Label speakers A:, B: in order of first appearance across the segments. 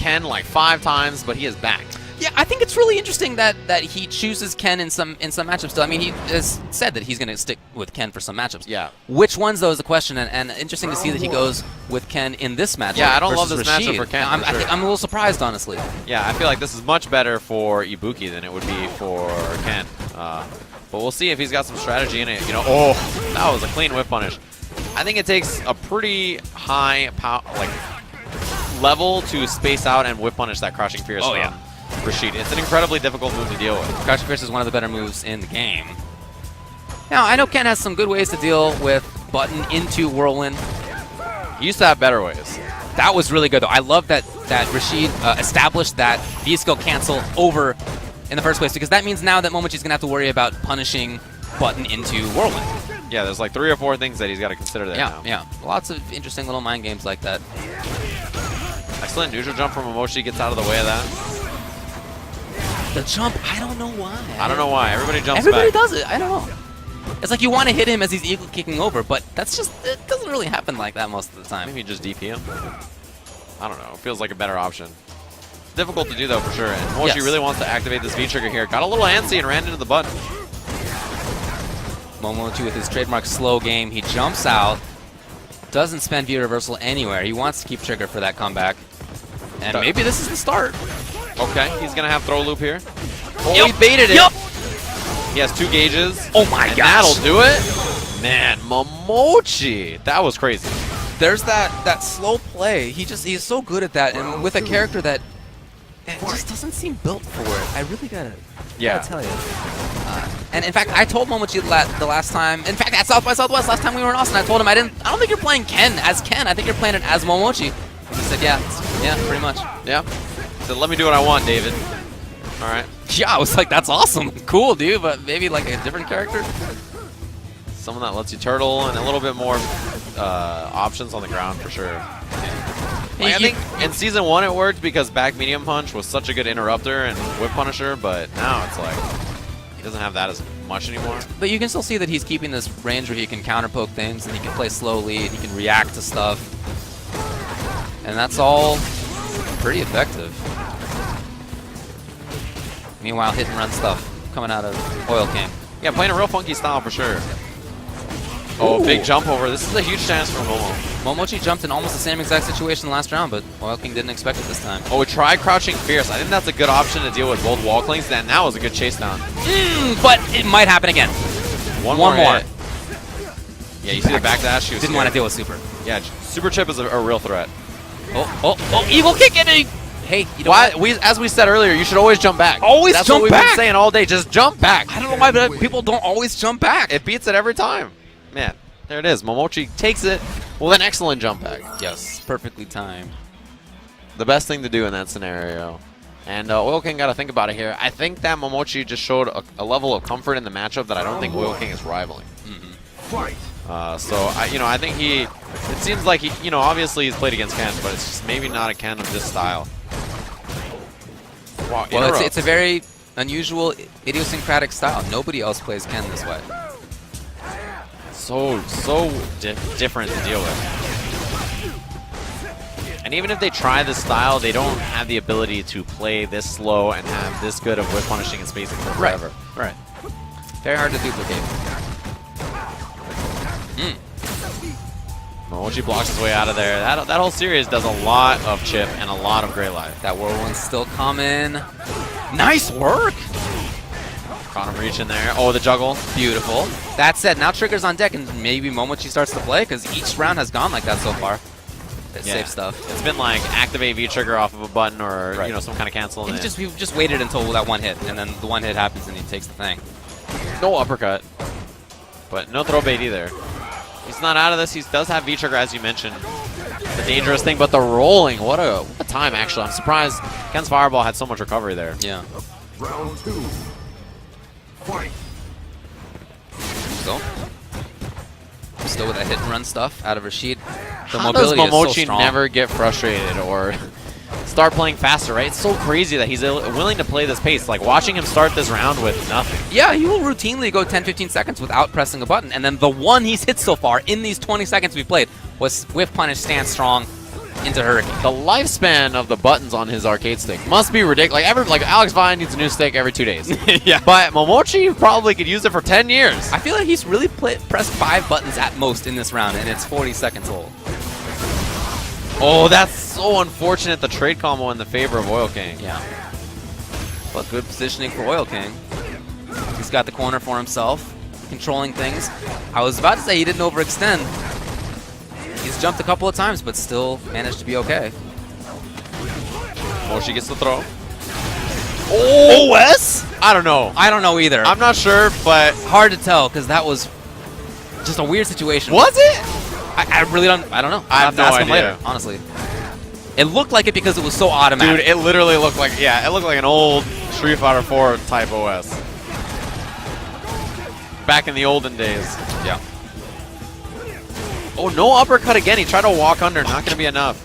A: Ken like 5 times, but he is back.
B: Yeah, I think it's really interesting that he chooses Ken in some matchups still. I mean, he has said that he's going to stick with Ken for some matchups.
A: Yeah.
B: Which ones, though, is the question, and interesting to see that he goes with Ken in this matchup.
A: Yeah, I don't love this
B: Rachid.
A: matchup for Ken.
B: I'm a little surprised, honestly.
A: Yeah, I feel like this is much better for Ibuki than it would be for Ken. But we'll see if he's got some strategy in it. You know, oh, that was a clean whip punish. I think it takes a pretty high level to space out and whip punish that Crouching Fierce from Rachid. It's an incredibly difficult move to deal with.
B: Crouching Fierce is one of the better moves in the game. Now, I know Ken has some good ways to deal with button into Whirlwind.
A: He used to have better ways.
B: That was really good, though. I love that Rachid established that V-skill cancel over in the first place, because that means now that Momochi's going to have to worry about punishing button into Whirlwind.
A: Yeah, there's like 3 or 4 things that he's got to consider there now.
B: Yeah, lots of interesting little mind games like that.
A: Excellent neutral jump from Momochi, gets out of the way of that.
B: The jump, I don't know why.
A: I don't know why. Everybody jumps
B: Everybody
A: back.
B: does it. I don't know. It's like you want to hit him as he's eagle kicking over, but that's just, it doesn't really happen like that most of the time.
A: Maybe just DP him. I don't know. It feels like a better option. Difficult to do, though, for sure. And Momochi really wants to activate this V-trigger here. Got a little antsy and ran into the button.
B: Momochi with his trademark slow game. He jumps out. Doesn't spend V-reversal anywhere. He wants to keep trigger for that comeback. And maybe this is the start.
A: Okay, he's going to have throw loop here. Oh, he baited it. He has 2 gauges.
B: Oh my gosh.
A: That'll do it. Man, Momochi. That was crazy.
B: There's that slow play. He's so good at that, and with a character that it just doesn't seem built for it. I really gotta tell you. And in fact, I told Momochi the last time. In fact, at South by Southwest last time we were in Austin, I told him I don't think you're playing Ken as Ken. I think you're playing it as Momochi. He said, yeah, pretty much.
A: Yeah. He said, let me do what I want, David. All right.
B: Yeah, I was like, that's awesome, cool, dude. But maybe like a different character.
A: Someone that lets you turtle and a little bit more options on the ground for sure. Like, I think in Season 1 it worked because back medium punch was such a good interrupter and whip punisher, but now it's like he doesn't have that as much anymore.
B: But you can still see that he's keeping this range where he can counter poke things and he can play slowly and he can react to stuff. And that's all pretty effective. Meanwhile, hit and run stuff coming out of OILKING.
A: Yeah, playing a real funky style for sure. Oh, big jump over. This is a huge chance for Momo.
B: Momochi jumped in almost the same exact situation last round, but OILKING didn't expect it this time.
A: Oh, we tried Crouching Fierce. I think that's a good option to deal with both wall clings. And that was a good chase down.
B: But it might happen again.
A: One more. Yeah, you see the backdash?
B: Didn't want to deal with Super.
A: Yeah, Super Chip is a real threat.
B: Oh, eagle kick in. Hey, you know what?
A: As we said earlier, you should always jump back.
B: Always
A: That's
B: jump
A: what we've
B: back.
A: been saying all day. Just jump back.
B: I don't know why, but people don't always jump back.
A: It beats it every time. Man, there it is. Momochi takes it with an excellent jump back.
B: Yes, perfectly timed.
A: The best thing to do in that scenario. And OILKING got to think about it here. I think that Momochi just showed a level of comfort in the matchup that I don't think OILKING is rivaling. So I think it seems like he, obviously he's played against Ken, but it's just maybe not a Ken of this style. Wow,
B: well, it's a very unusual, idiosyncratic style. Nobody else plays Ken this way.
A: So different to deal with. And even if they try this style, they don't have the ability to play this slow and have this good of whip punishing and spacing for forever.
B: Right. Very hard to duplicate.
A: Momochi blocks his way out of there. That whole series does a lot of chip and a lot of gray life.
B: That whirlwind's still coming. Nice work!
A: Caught him reaching there. Oh, the juggle.
B: Beautiful. That said, now trigger's on deck, and maybe Momochi starts to play, because each round has gone like that so far. It's safe stuff.
A: It's been like activate V-trigger off of a button or some kind of cancel.
B: He just waited until that one hit, and then the one hit happens and he takes the thing.
A: No uppercut. But no throw bait either. He's not out of this. He does have V-trigger, as you mentioned. The dangerous thing, but the rolling. What a time, actually. I'm surprised Ken's Fireball had so much recovery there.
B: Yeah.
C: Round 2. Fight.
B: Still with that hit and run stuff out of Rachid. The
A: How does
B: mobility
A: Momochi
B: is so strong.
A: never get frustrated or start playing faster, right? It's so crazy that he's willing to play this pace. Like, watching him start this round with nothing.
B: Yeah, he will routinely go 10-15 seconds without pressing a button. And then the one he's hit so far in these 20 seconds we've played was whiff punish, stand strong, into Hurricane.
A: The lifespan of the buttons on his arcade stick must be ridiculous. Like Alex Vine needs a new stick every 2 days.
B: Yeah.
A: But Momochi probably could use it for 10 years.
B: I feel like he's really pressed 5 buttons at most in this round, and it's 40 seconds old.
A: Oh, that's so unfortunate. The trade combo in the favor of OILKING.
B: Yeah. But good positioning for OILKING. He's got the corner for himself, controlling things. I was about to say he didn't overextend. He's jumped a couple of times, but still managed to be okay.
A: Mochi gets the throw. Oh, OS? I don't know.
B: I don't know either.
A: I'm not sure, but...
B: Hard to tell, because that was just a weird situation.
A: Was it?
B: I really don't... I don't know.
A: I have no
B: ask him
A: idea.
B: later, honestly. It looked like it because it was so automatic.
A: Dude, it literally looked like... Yeah, it looked like an old Street Fighter 4 type OS. Back in the olden days.
B: Yeah.
A: Oh, no uppercut again. He tried to walk under. Not going to be enough.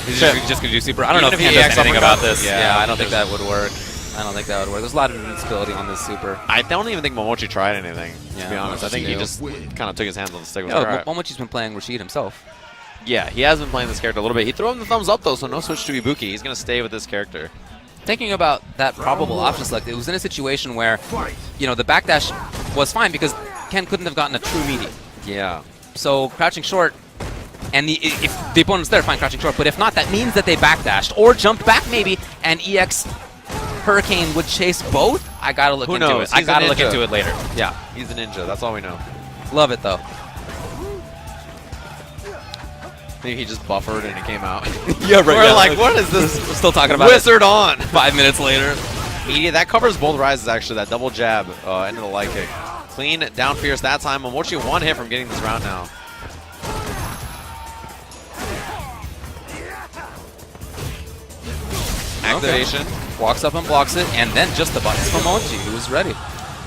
B: He's just going to do super. I don't know
A: Even
B: if
A: if
B: he
A: he
B: knows anything
A: uppercut,
B: about this.
A: yeah,
B: I don't think that would work. I don't think that would work. There's a lot of invincibility on this super.
A: I don't even think Momochi tried anything, to be honest. I think he
B: do.
A: just kind of took his hands on the stick.
B: Yeah, Momochi's been playing Rachid himself.
A: Yeah, he has been playing this character a little bit. He threw him the thumbs up, though, so no switch to Ibuki. He's going to stay with this character.
B: Thinking about that probable option select, it was in a situation where, you know, the backdash was fine because Ken couldn't have gotten a true meaty.
A: Yeah.
B: So crouching short, and if the opponent's there, fine, crouching short. But if not, that means that they backdashed or jumped back maybe, and EX Hurricane would chase both. I gotta look into
A: knows?
B: it. I
A: He's a
B: gotta look
A: ninja.
B: into it later. Yeah,
A: He's a ninja. That's all we know.
B: love it though.
A: Maybe he just buffered and it came out.
B: Yeah, right.
A: We're like, what is this?
B: We're still talking about
A: Wizard on.
B: 5 minutes later.
A: Yeah, that covers both rises, actually. That double jab into the light kick. Clean down fierce that time. Momochi one hit from getting this round now. Activation.
B: Okay. Walks up and blocks it, and then just the buttons from Momochi, who was ready.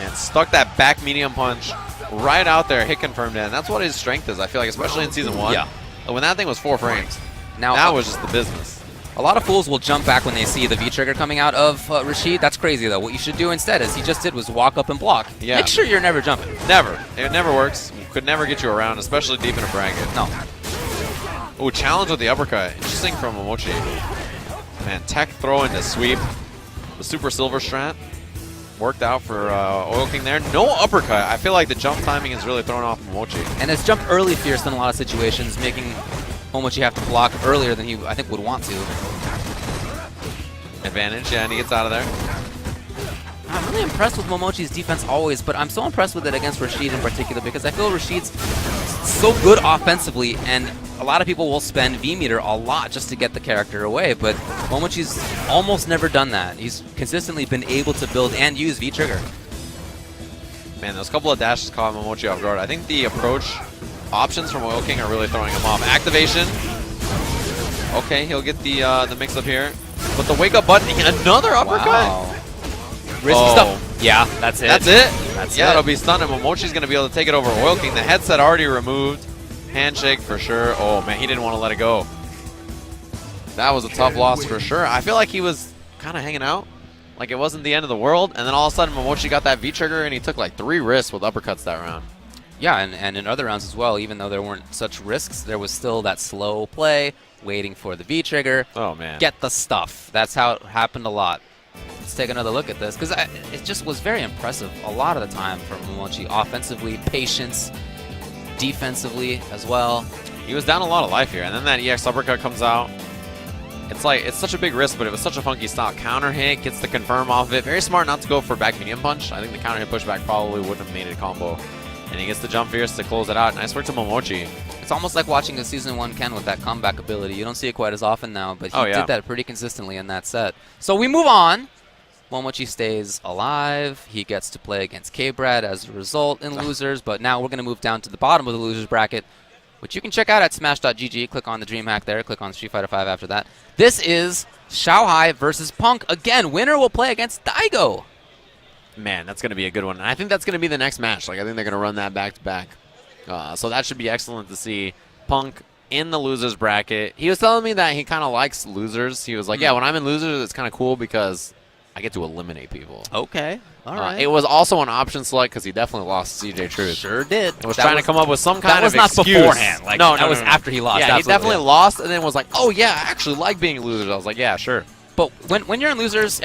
A: And stuck that back medium punch right out there, hit confirmed in. That's what his strength is, I feel like, especially in Season 1.
B: Yeah.
A: When that thing was 4 frames.
B: Now
A: That was just the business.
B: a lot of fools will jump back when they see the V-trigger coming out of Rachid. That's crazy, though. What you should do instead, as he just did, was walk up and block.
A: Yeah.
B: Make sure you're never jumping.
A: Never. It never works. Could never get you around, especially deep in a bracket.
B: No.
A: Oh, challenge with the uppercut. Interesting from Momochi. Man, tech throw into sweep. The super silver strat worked out for OILKING there. No uppercut. I feel like the jump timing is really thrown off Momochi.
B: And has jumped early fierce in a lot of situations, making Momochi have to block earlier than he, I think, would want to.
A: Advantage, yeah, and he gets out of there.
B: I'm really impressed with Momochi's defense always, but I'm so impressed with it against Rachid in particular because I feel Rashid's so good offensively, and a lot of people will spend V-meter a lot just to get the character away, but Momochi's almost never done that. He's consistently been able to build and use V-trigger.
A: Man, those couple of dashes caught Momochi off guard. I think the approach options from OILKING are really throwing him off. Activation. Okay, he'll get the mix-up here. But the wake-up button, another uppercut?
B: Wow. Risky stuff. Yeah, that's it.
A: That's it?
B: That's
A: yeah,
B: it.
A: it'll be stunned, and Momochi's going to be able to take it over OILKING. The headset already removed. Handshake for sure. Oh, man, he didn't want to let it go. That was a tough loss for sure. I feel like he was kind of hanging out. Like it wasn't the end of the world. And then all of a sudden, Momochi got that V-trigger, and he took like 3 risks with uppercuts that round.
B: Yeah, and in other rounds as well, even though there weren't such risks, there was still that slow play, waiting for the V-trigger.
A: Oh, man.
B: Get the stuff. That's how it happened a lot. Let's take another look at this, because it just was very impressive a lot of the time from Momochi. Offensively, patience, defensively as well.
A: He was down a lot of life here, and then that EX uppercut comes out. It's like, it's such a big risk, but it was such a funky stop. Counter hit, gets the confirm off of it. Very smart not to go for back medium punch. I think the counter hit pushback probably wouldn't have made it a combo. And he gets the jump fierce to close it out. Nice work to Momochi.
B: It's almost like watching a Season 1 Ken with that comeback ability. You don't see it quite as often now, but he did that pretty consistently in that set. So we move on. Momochi stays alive. He gets to play against K-Brad as a result in losers, but now we're going to move down to the bottom of the losers bracket, which you can check out at smash.gg. Click on the DreamHack there. Click on Street Fighter 5 after that. This is Xiaohai versus Punk. Again, winner will play against Daigo.
A: Man, that's going to be a good one. And I think that's going to be the next match. Like, I think they're going to run that back-to-back. So that should be excellent to see. Punk in the losers bracket. He was telling me that he kind of likes losers. He was like, yeah, when I'm in losers, it's kind of cool because I get to eliminate people.
B: Okay. All right.
A: It was also an option select because he definitely lost CJ Truth.
B: Sure did.
A: He was trying to come up with some kind of excuse.
B: That was not beforehand. Like,
A: no,
B: that was after he lost.
A: Yeah, he definitely lost and then was like, oh, yeah, I actually like being losers. I was like, yeah, sure.
B: But when you're in losers,